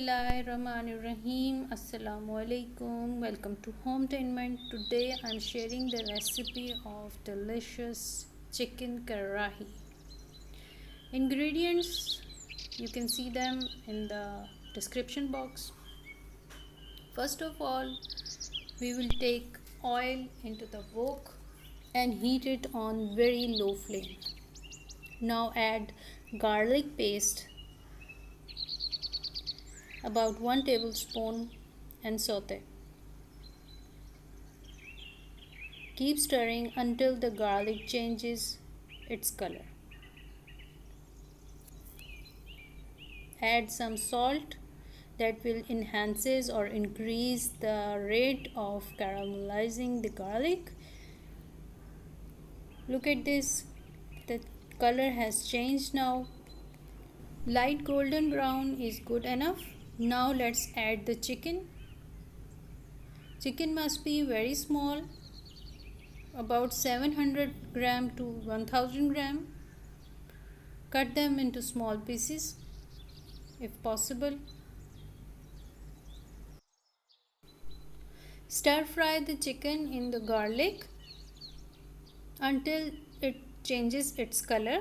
Bismillahirrahmanirrahim. Assalamu alaikum. Welcome to Hometainment. Today I'm sharing the recipe of delicious chicken karahi. Ingredients, you can see them in the description box. First of all, we will take oil into the wok and heat it on very low flame. Now add garlic paste, about 1 tablespoon, and saute. Keep stirring until the garlic changes its color. Add some salt that will enhances or increase the rate of caramelizing the garlic. Look at this, the color has changed now. Light golden brown is good enough. Now let's add the chicken. Chicken must be very small, about 700 gram to 1000 gram. Cut them into small pieces if possible. Stir fry the chicken in the garlic until it changes its color.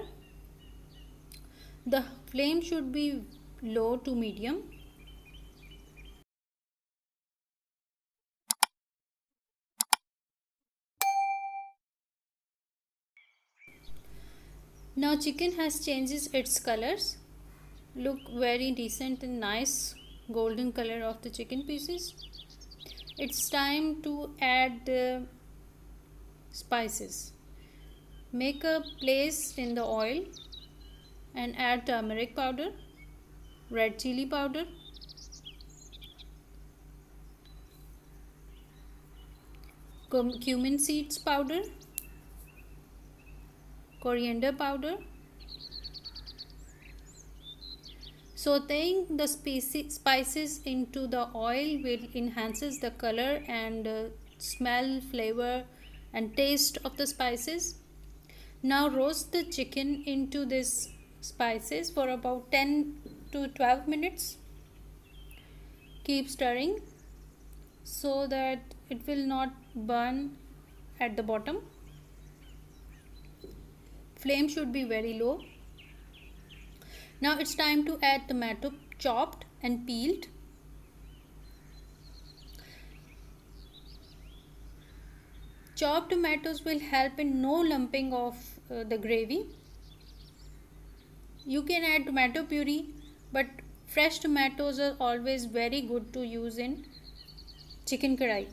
The flame should be low to medium. Now chicken has changes its colors. Look very decent and nice golden color of the chicken pieces. It's time to add the spices. Make a place in the oil and add turmeric powder, red chili powder, cumin seeds powder, coriander powder. Sauteing the spices into the oil will enhances the color and smell, flavor and taste of the spices. Now roast the chicken into this spices for about 10 to 12 minutes. Keep stirring so that it will not burn at the bottom. Flame should be very low. Now it's time to add tomato chopped and peeled. Chopped tomatoes will help in no lumping of the gravy. You can add tomato puree, but fresh tomatoes are always very good to use in chicken kadai.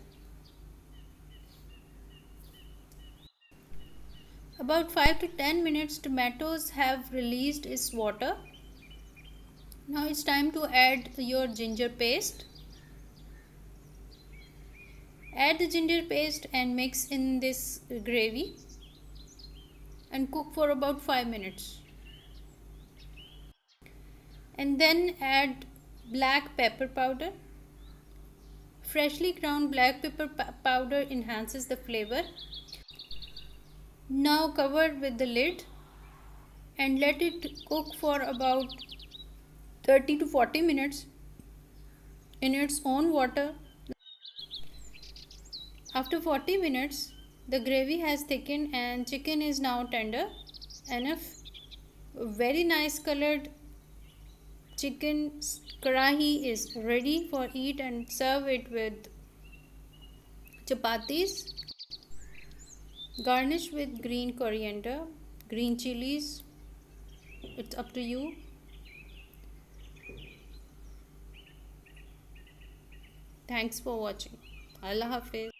About 5 to 10 minutes, tomatoes have released its water. Now it's time to add your ginger paste. Add the ginger paste and mix in this gravy and cook for about 5 minutes. And then add black pepper powder. Freshly ground black pepper powder enhances the flavor. Now cover with the lid and let it cook for about 30 to 40 minutes in its own water. After 40 minutes, the gravy has thickened and chicken is now tender enough. Very nice colored chicken karahi is ready for eat, and serve it with chapatis. Garnish with green coriander, green chilies. It's up to you. Thanks for watching. Allah Hafiz.